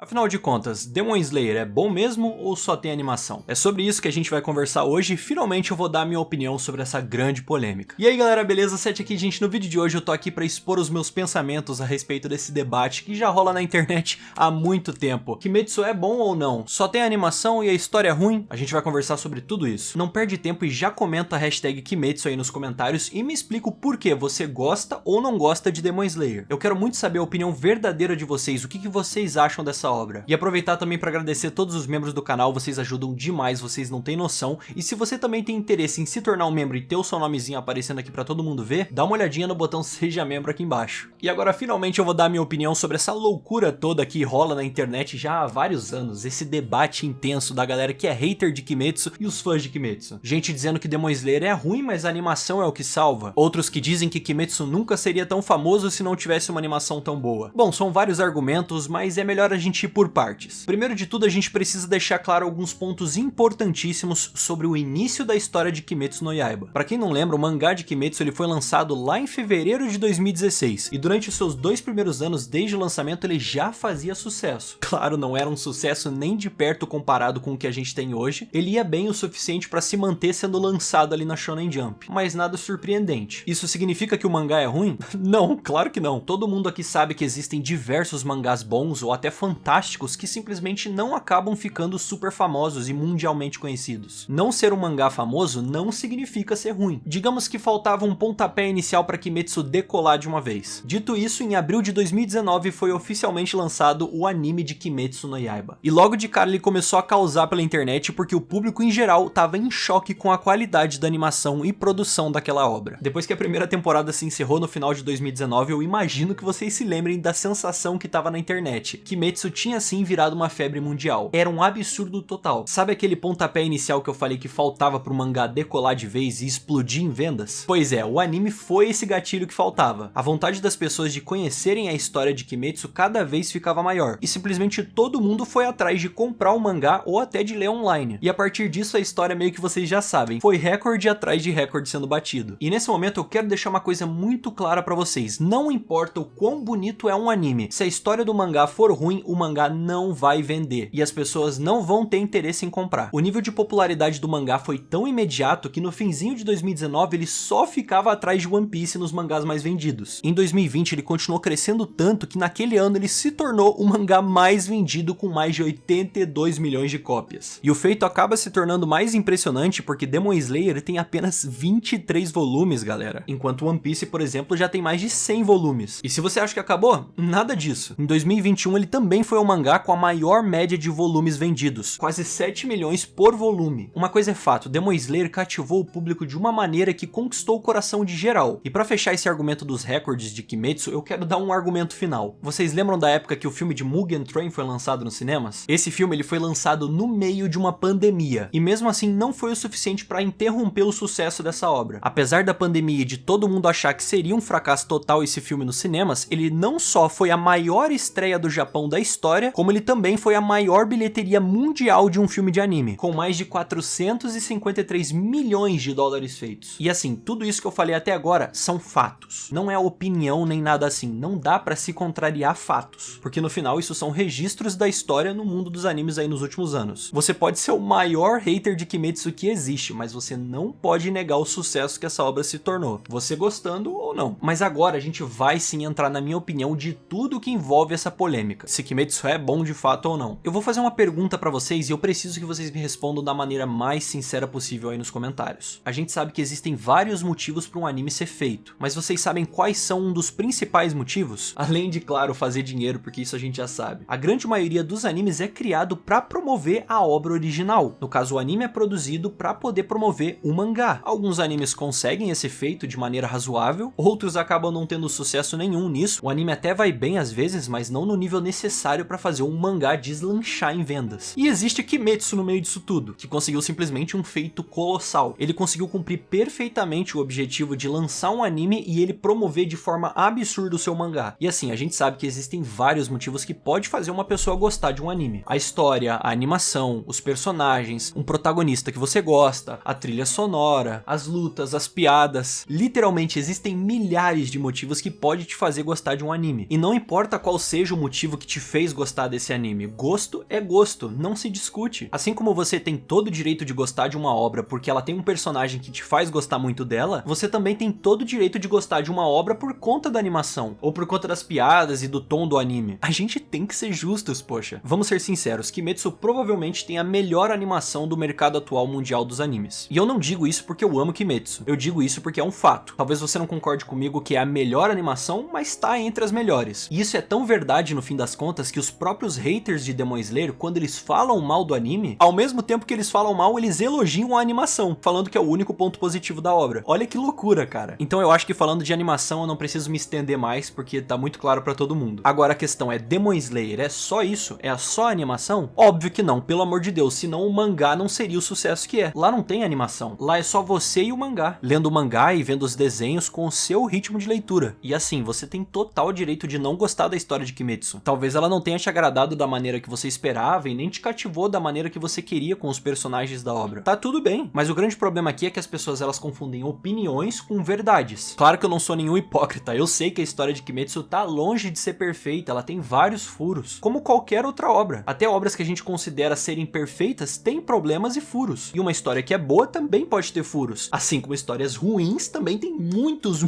Afinal de contas, Demon Slayer é bom mesmo ou só tem animação? É sobre isso que a gente vai conversar hoje e finalmente eu vou dar minha opinião sobre essa grande polêmica. E aí galera, beleza? Sete aqui, gente. No vídeo de hoje eu tô aqui pra expor os meus pensamentos a respeito desse debate que já rola na internet há muito tempo. Kimetsu é bom ou não? Só tem animação e a história é ruim? A gente vai conversar sobre tudo isso. Não perde tempo e já comenta a hashtag Kimetsu aí nos comentários e me explica o porquê você gosta ou não gosta de Demon Slayer. Eu quero muito saber a opinião verdadeira de vocês, o que vocês acham dessa obra. E aproveitar também para agradecer a todos os membros do canal, vocês ajudam demais, vocês não têm noção. E se você também tem interesse em se tornar um membro e ter o seu nomezinho aparecendo aqui para todo mundo ver, dá uma olhadinha no botão Seja Membro aqui embaixo. E agora finalmente eu vou dar minha opinião sobre essa loucura toda que rola na internet já há vários anos, esse debate intenso da galera que é hater de Kimetsu e os fãs de Kimetsu. Gente dizendo que Demon Slayer é ruim, mas a animação é o que salva. Outros que dizem que Kimetsu nunca seria tão famoso se não tivesse uma animação tão boa. Bom, são vários argumentos, mas é melhor a gente ir por partes. Primeiro de tudo, a gente precisa deixar claro alguns pontos importantíssimos sobre o início da história de Kimetsu no Yaiba. Pra quem não lembra, o mangá de Kimetsu ele foi lançado lá em fevereiro de 2016, e durante os seus 2 primeiros anos desde o lançamento ele já fazia sucesso. Claro, não era um sucesso nem de perto comparado com o que a gente tem hoje, ele ia bem o suficiente pra se manter sendo lançado ali na Shonen Jump, mas nada surpreendente. Isso significa que o mangá é ruim? Não, claro que não. Todo mundo aqui sabe que existem diversos mangás bons ou até fantásticos que simplesmente não acabam ficando super famosos e mundialmente conhecidos. Não ser um mangá famoso não significa ser ruim. Digamos que faltava um pontapé inicial para Kimetsu decolar de uma vez. Dito isso, em abril de 2019 foi oficialmente lançado o anime de Kimetsu no Yaiba. E logo de cara ele começou a causar pela internet porque o público em geral estava em choque com a qualidade da animação e produção daquela obra. Depois que a primeira temporada se encerrou no final de 2019, eu imagino que vocês se lembrem da sensação que estava na internet. Kimetsu tinha sim virado uma febre mundial. Era um absurdo total. Sabe aquele pontapé inicial que eu falei que faltava pro mangá decolar de vez e explodir em vendas? Pois é, o anime foi esse gatilho que faltava. A vontade das pessoas de conhecerem a história de Kimetsu cada vez ficava maior, e simplesmente todo mundo foi atrás de comprar o mangá ou até de ler online. E a partir disso a história meio que vocês já sabem, foi recorde atrás de recorde sendo batido. E nesse momento eu quero deixar uma coisa muito clara pra vocês, não importa o quão bonito é um anime, se a história do mangá for ruim, o mangá não vai vender, e as pessoas não vão ter interesse em comprar. O nível de popularidade do mangá foi tão imediato que no finzinho de 2019 ele só ficava atrás de One Piece nos mangás mais vendidos. Em 2020 ele continuou crescendo tanto que naquele ano ele se tornou o mangá mais vendido com mais de 82 milhões de cópias. E o feito acaba se tornando mais impressionante porque Demon Slayer tem apenas 23 volumes, galera, enquanto One Piece, por exemplo, já tem mais de 100 volumes. E se você acha que acabou, nada disso. Em 2021 ele também foi o mangá com a maior média de volumes vendidos, quase 7 milhões por volume. Uma coisa é fato, Demon Slayer cativou o público de uma maneira que conquistou o coração de geral. E pra fechar esse argumento dos recordes de Kimetsu, eu quero dar um argumento final. Vocês lembram da época que o filme de Mugen Train foi lançado nos cinemas? Esse filme ele foi lançado no meio de uma pandemia, e mesmo assim não foi o suficiente para interromper o sucesso dessa obra. Apesar da pandemia e de todo mundo achar que seria um fracasso total esse filme nos cinemas, ele não só foi a maior estreia do Japão da história, como ele também foi a maior bilheteria mundial de um filme de anime, com mais de 453 milhões de dólares feitos. E assim, tudo isso que eu falei até agora são fatos. Não é opinião nem nada assim, não dá pra se contrariar fatos, porque no final isso são registros da história no mundo dos animes aí nos últimos anos. Você pode ser o maior hater de Kimetsu que existe, mas você não pode negar o sucesso que essa obra se tornou, você gostando ou não. Mas agora a gente vai sim entrar na minha opinião de tudo que envolve essa polêmica, se Kimetsu é bom de fato ou não. Eu vou fazer uma pergunta pra vocês e eu preciso que vocês me respondam da maneira mais sincera possível aí nos comentários. A gente sabe que existem vários motivos para um anime ser feito, mas vocês sabem quais são um dos principais motivos? Além de, claro, fazer dinheiro, porque isso a gente já sabe. A grande maioria dos animes é criado para promover a obra original. No caso, o anime é produzido para poder promover o mangá. Alguns animes conseguem esse feito de maneira razoável, outros acabam não tendo sucesso nenhum nisso. O anime até vai bem às vezes, mas não no nível necessário para fazer um mangá deslanchar em vendas. E existe Kimetsu no meio disso tudo, que conseguiu simplesmente um feito colossal. Ele conseguiu cumprir perfeitamente o objetivo de lançar um anime e ele promover de forma absurda o seu mangá. E assim, a gente sabe que existem vários motivos que pode fazer uma pessoa gostar de um anime. A história, a animação, os personagens, um protagonista que você gosta, a trilha sonora, as lutas, as piadas. Literalmente existem milhares de motivos que pode te fazer gostar de um anime. E não importa qual seja o motivo que te fez gostar desse anime. Gosto é gosto, não se discute. Assim como você tem todo o direito de gostar de uma obra porque ela tem um personagem que te faz gostar muito dela, você também tem todo o direito de gostar de uma obra por conta da animação, ou por conta das piadas e do tom do anime. A gente tem que ser justos, poxa. Vamos ser sinceros, Kimetsu provavelmente tem a melhor animação do mercado atual mundial dos animes. E eu não digo isso porque eu amo Kimetsu, eu digo isso porque é um fato. Talvez você não concorde comigo que é a melhor animação, mas tá entre as melhores. E isso é tão verdade no fim das contas que os próprios haters de Demon Slayer, quando eles falam mal do anime, ao mesmo tempo que eles falam mal, eles elogiam a animação, falando que é o único ponto positivo da obra. Olha que loucura, cara. Então eu acho que falando de animação eu não preciso me estender mais, porque tá muito claro pra todo mundo. Agora a questão é, Demon Slayer é só isso? É só a animação? Óbvio que não, pelo amor de Deus, senão o mangá não seria o sucesso que é. Lá não tem animação, lá é só você e o mangá, lendo o mangá e vendo os desenhos com o seu ritmo de leitura. E assim, você tem total direito de não gostar da história de Kimetsu. Talvez ela não tenha te agradado da maneira que você esperava e nem te cativou da maneira que você queria com os personagens da obra. Tá tudo bem, mas o grande problema aqui é que as pessoas elas confundem opiniões com verdades. Claro que eu não sou nenhum hipócrita, eu sei que a história de Kimetsu tá longe de ser perfeita, ela tem vários furos, como qualquer outra obra. Até obras que a gente considera serem perfeitas têm problemas e furos. E uma história que é boa também pode ter furos. Assim como histórias ruins também tem muitos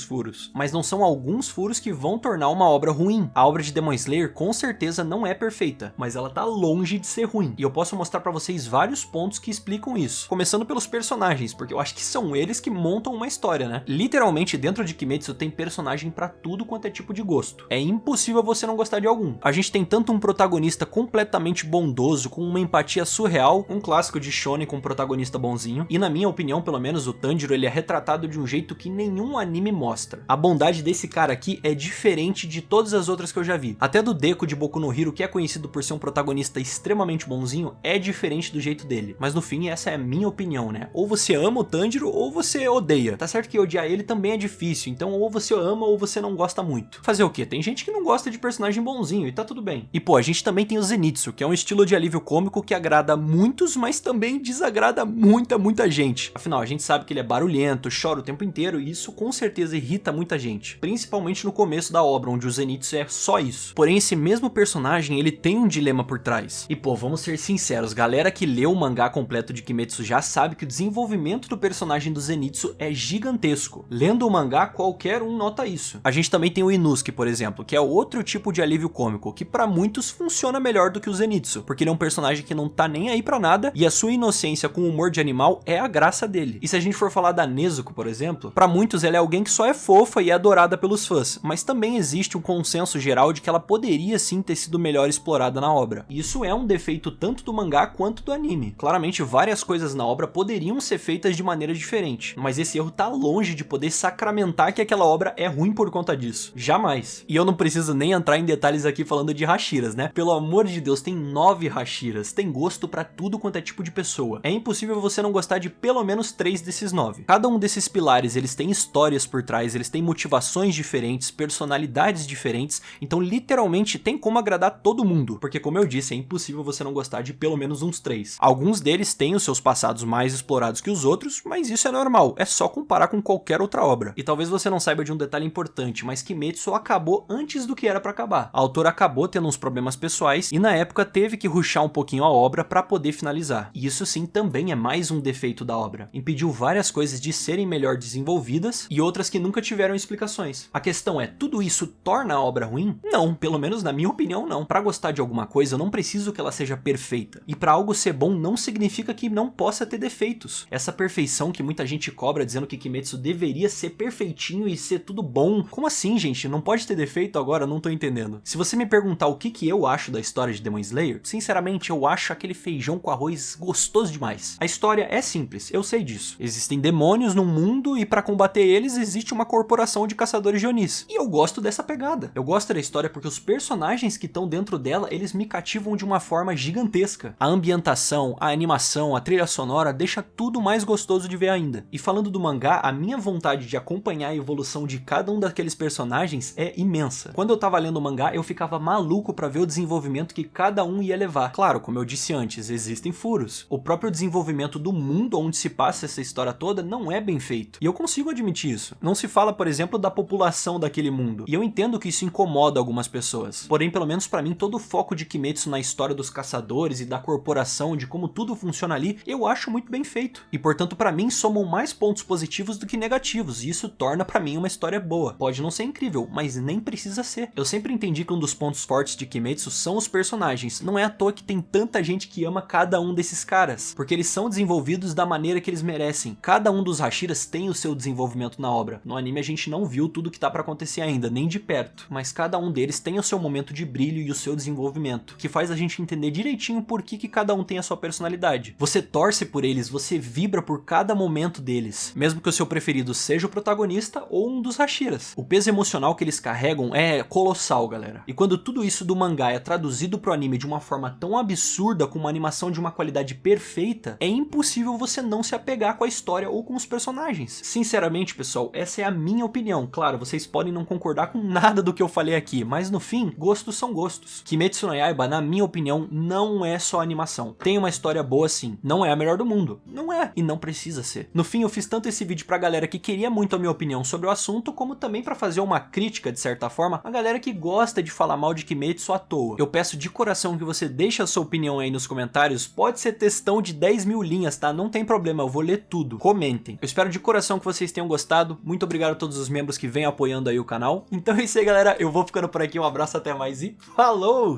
furos. Mas não são alguns furos que vão tornar uma obra ruim. A obra de Demon Slayer com certeza não é perfeita, mas ela tá longe de ser ruim. E eu posso mostrar pra vocês vários pontos que explicam isso. Começando pelos personagens, porque eu acho que são eles que montam uma história, né? Literalmente dentro de Kimetsu tem personagem pra tudo quanto é tipo de gosto. É impossível você não gostar de algum. A gente tem tanto um protagonista completamente bondoso, com uma empatia surreal, um clássico de shonen com um protagonista bonzinho, e na minha opinião, pelo menos, o Tanjiro ele é retratado de um jeito que nenhum anime mostra. A bondade desse cara aqui é diferente de todas as outras que eu já vi. Até do Deku de Boku no Hero, que é conhecido por ser um protagonista extremamente bonzinho, é diferente do jeito dele. Mas no fim, essa é a minha opinião, né? Ou você ama o Tanjiro, ou você odeia. Tá certo que odiar ele também é difícil, então ou você ama ou você não gosta muito. Fazer o quê? Tem gente que não gosta de personagem bonzinho e tá tudo bem. E pô, a gente também tem o Zenitsu, que é um estilo de alívio cômico que agrada a muitos, mas também desagrada muita gente. Afinal, a gente sabe que ele é barulhento, chora o tempo inteiro e isso com certeza irrita muita gente. Principalmente no começo da obra, onde o Zenitsu é só isso. Porém, esse mesmo personagem, ele tem um dilema por trás. E pô, vamos ser sinceros, galera que leu o mangá completo de Kimetsu já sabe que o desenvolvimento do personagem do Zenitsu é gigantesco. Lendo o mangá, qualquer um nota isso. A gente também tem o Inosuke, por exemplo, que é outro tipo de alívio cômico, que pra muitos funciona melhor do que o Zenitsu, porque ele é um personagem que não tá nem aí pra nada, e a sua inocência com humor de animal é a graça dele. E se a gente for falar da Nezuko, por exemplo, pra muitos ela é alguém que só é fofa e é adorada pelos fãs, mas também existe um consenso geral de que ela poderia sim ter sido melhor explorada na obra. E isso é um defeito tanto do mangá quanto do anime. Claramente várias coisas na obra poderiam ser feitas de maneira diferente, mas esse erro tá longe de poder sacramentar que aquela obra é ruim por conta disso. Jamais. E eu não preciso nem entrar em detalhes aqui falando de Hashiras, né? Pelo amor de Deus, tem 9 Hashiras, tem gosto pra tudo quanto é tipo de pessoa. É impossível você não gostar de pelo menos 3 desses 9. Cada um desses pilares, eles têm histórias por trás, eles têm motivações diferentes, personalidades diferentes, então literalmente tem como agradar todo mundo, porque como eu disse, é impossível você não gostar de pelo menos uns 3. Alguns deles têm os seus passados mais explorados que os outros, mas isso é normal, é só comparar com qualquer outra obra. E talvez você não saiba de um detalhe importante, mas Kimetsu acabou antes do que era pra acabar. A autora acabou tendo uns problemas pessoais e na época teve que rushar um pouquinho a obra pra poder finalizar. E isso sim também é mais um defeito da obra. Impediu várias coisas de serem melhor desenvolvidas e outras que nunca tiveram explicações. A questão é, tudo isso torna a obra ruim? Não, pelo menos na minha opinião não. Pra gostar de alguma coisa eu não preciso que ela seja perfeita. E pra algo ser bom não significa que não possa ter defeitos. Essa perfeição que muita gente cobra dizendo que Kimetsu deveria ser perfeitinho e ser tudo bom. Como assim, gente? Não pode ter defeito agora? Não tô entendendo. Se você me perguntar o que eu acho da história de Demon Slayer, sinceramente eu acho aquele feijão com arroz gostoso demais. A história é simples, eu sei disso. Existem demônios no mundo e pra combater eles existe uma corporação de caçadores de Onis. E eu gosto dessa pegada. Eu gosto da história porque os personagens que estão dentro dela, eles me cativam de uma forma gigantesca. A ambientação, a animação, a trilha sonora deixa tudo mais gostoso de ver ainda. E falando do mangá, a minha vontade de acompanhar a evolução de cada um daqueles personagens é imensa. Quando eu tava lendo o mangá, eu ficava maluco pra ver o desenvolvimento que cada um ia levar. Claro, como eu disse antes, existem furos. O próprio desenvolvimento do mundo onde se passa essa história toda não é bem feito. E eu consigo admitir isso. Não se fala, por exemplo, da população daquele mundo. E eu entendo que isso incomoda algumas pessoas. pessoas. Porém, pelo menos pra mim, todo o foco de Kimetsu na história dos caçadores e da corporação, de como tudo funciona ali, eu acho muito bem feito. E portanto, pra mim, somam mais pontos positivos do que negativos, e isso torna pra mim uma história boa. Pode não ser incrível, mas nem precisa ser. Eu sempre entendi que um dos pontos fortes de Kimetsu são os personagens. Não é à toa que tem tanta gente que ama cada um desses caras, porque eles são desenvolvidos da maneira que eles merecem. Cada um dos Hashiras tem o seu desenvolvimento na obra. No anime a gente não viu tudo que tá pra acontecer ainda, nem de perto, mas cada um deles tem o seu momento de brilho e o seu desenvolvimento, que faz a gente entender direitinho por que cada um tem a sua personalidade. Você torce por eles, você vibra por cada momento deles, mesmo que o seu preferido seja o protagonista ou um dos Hashiras. O peso emocional que eles carregam é colossal, galera. E quando tudo isso do mangá é traduzido pro anime de uma forma tão absurda, com uma animação de uma qualidade perfeita, é impossível você não se apegar com a história ou com os personagens. Sinceramente, pessoal, essa é a minha opinião. Claro, vocês podem não concordar com nada do que eu falei aqui, mas no fim, gostos são gostos. Kimetsu no Yaiba, na minha opinião, não é só animação. Tem uma história boa sim. Não é a melhor do mundo. Não é. E não precisa ser. No fim, eu fiz tanto esse vídeo pra galera que queria muito a minha opinião sobre o assunto, como também pra fazer uma crítica, de certa forma, a galera que gosta de falar mal de Kimetsu à toa. Eu peço de coração que você deixe a sua opinião aí nos comentários. Pode ser textão de 10 mil linhas, tá? Não tem problema, eu vou ler tudo. Comentem. Eu espero de coração que vocês tenham gostado. Muito obrigado a todos os membros que vêm apoiando aí o canal. Então é isso aí, galera. Eu vou ficando por aqui. Um abraço, até mais e falou!